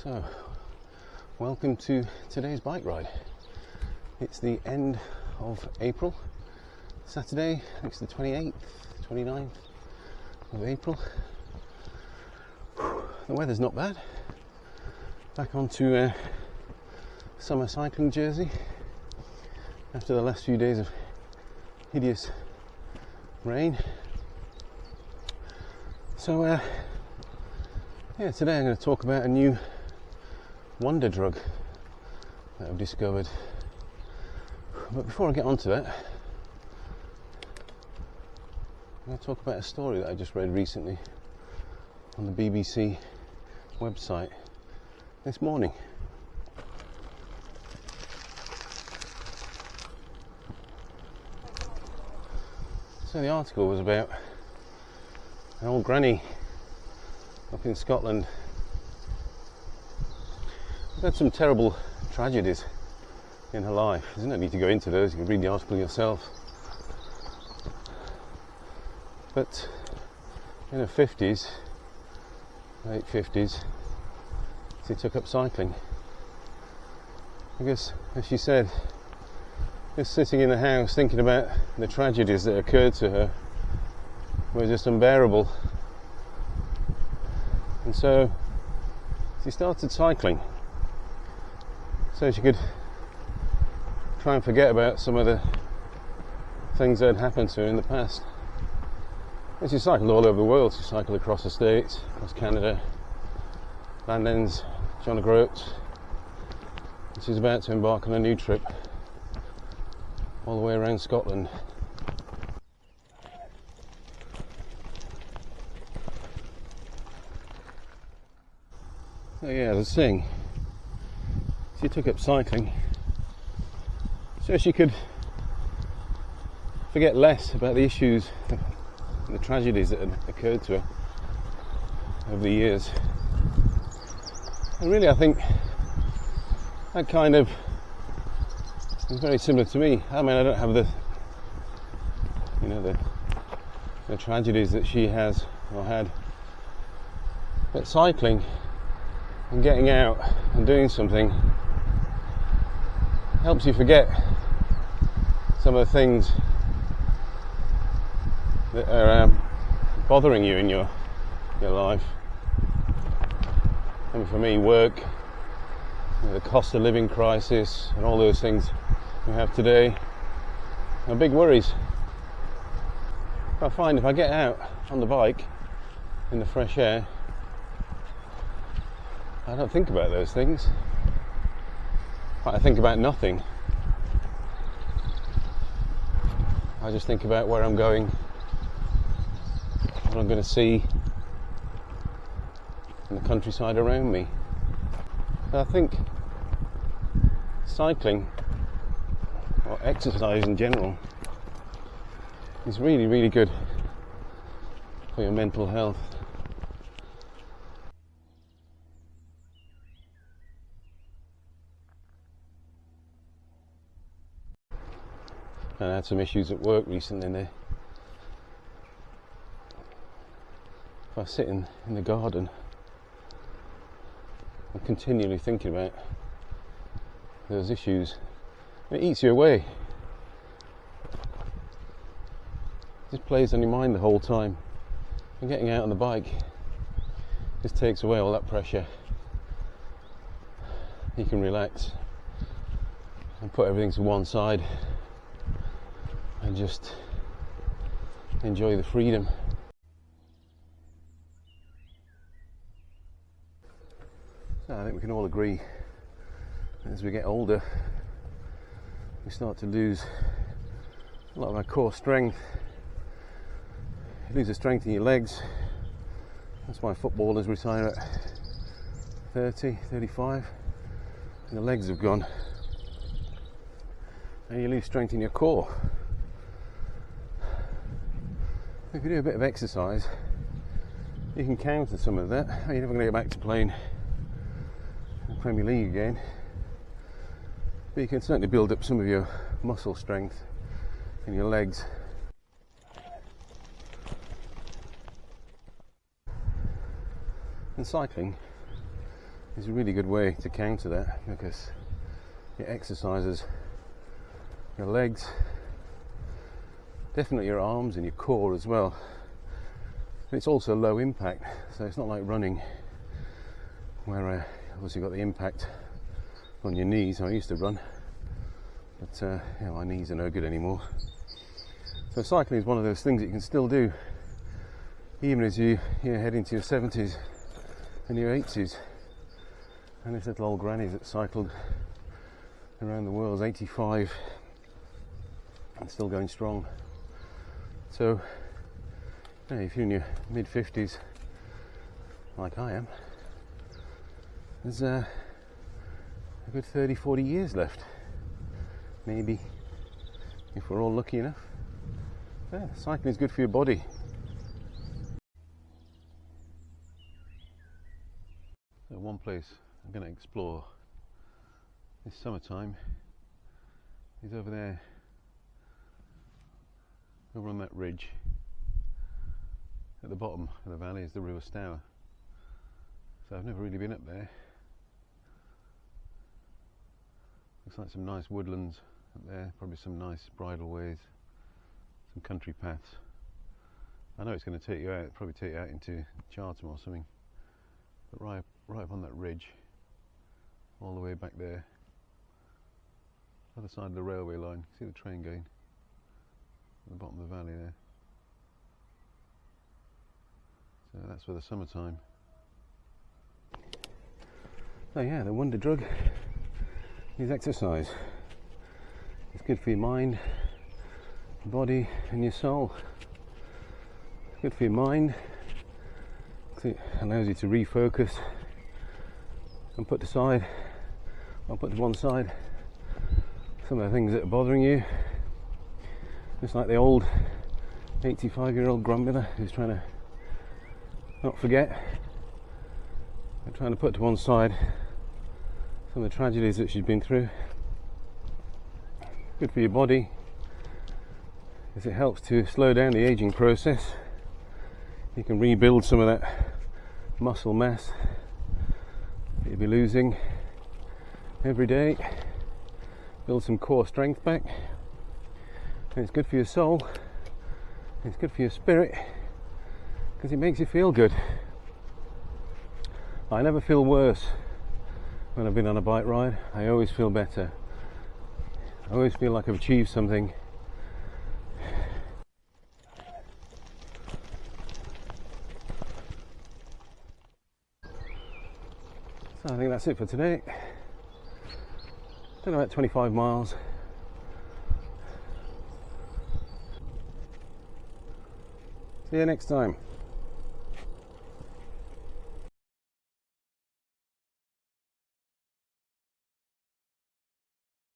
So, welcome to today's bike ride. It's the end of April, Saturday, I think it's the 28th, 29th of April. The weather's not bad. Back onto summer cycling jersey after the last few days of hideous rain. So today I'm going to talk about a new wonder drug that I've discovered. But before I get onto that, I'm going to talk about a story that I just read recently on the BBC website this morning. So the article was about an old granny up in Scotland. We've had some terrible tragedies in her life. There's no need to go into those, you can read the article yourself. But in her 50s, late 50s, she took up cycling. Because, as she said, just sitting in the house thinking about the tragedies that occurred to her were just unbearable. And so she started cycling so she could try and forget about some of the things that had happened to her in the past. And she cycled all over the world. She cycled across the States, across Canada, Land Ends, John O'Groats. And she's about to embark on a new trip all the way around Scotland. So yeah, I was saying, she took up cycling so she could forget less about the issues and the tragedies that had occurred to her over the years. And really I think that kind of is very similar to me. I mean, I don't have the tragedies that she has or had, but cycling and getting out and doing something helps you forget some of the things that are bothering you in your life. And for me, work, the cost of living crisis and all those things we have today are big worries. I find if I get out on the bike in the fresh air, I don't think about those things. I think about nothing. I just think about where I'm going, what I'm going to see in the countryside around me. And I think cycling, or exercise in general, is really, really good for your mental health. And I had some issues at work recently. If I sit in the garden, I'm continually thinking about those issues. It eats you away. It just plays on your mind the whole time. And getting out on the bike just takes away all that pressure. You can relax and put everything to one side and just enjoy the freedom. So I think we can all agree that as we get older, we start to lose a lot of our core strength. You lose the strength in your legs. That's why footballers retire at 30, 35, and the legs have gone. And you lose strength in your core. If you do a bit of exercise, you can counter some of that. You're never going to get back to playing in the Premier League again, but you can certainly build up some of your muscle strength in your legs. And cycling is a really good way to counter that, because it exercises your legs, definitely your arms and your core as well. It's also low impact, so it's not like running where obviously you've got the impact on your knees. I used to run, but yeah, my knees are no good anymore. So cycling is one of those things that you can still do even as you're heading to your 70s and your 80s. And this little old granny that cycled around the world is 85 and still going strong. So yeah, if you're in your mid-50s like I am, there's a good 30-40 years left, maybe, if we're all lucky enough. Yeah, cycling is good for your body. So one place I'm going to explore this summertime is over there, over on that ridge. At the bottom of the valley is the River Stour. So I've never really been up there. Looks like some nice woodlands up there, probably some nice bridleways, some country paths. I know it's going to take you out, probably take you out into Charlton or something, but right up on that ridge, all the way back there, other side of the railway line. See the train going at the bottom of the valley there. So that's for the summertime. Oh yeah, the wonder drug is exercise. It's good for your mind, body and your soul. It's good for your mind because it allows you to refocus and put to one side some of the things that are bothering you. Just like the old 85-year-old grandmother who's trying to not forget, and trying to put to one side some of the tragedies that she's been through. Good for your body, because it helps to slow down the aging process. You can rebuild some of that muscle mass that you'll be losing every day, build some core strength back, and it's good for your soul, it's good for your spirit, because it makes you feel good. I never feel worse when I've been on a bike ride. I always feel better. I always feel like I've achieved something. So I think that's it for today. Done about 25 miles. See you next time.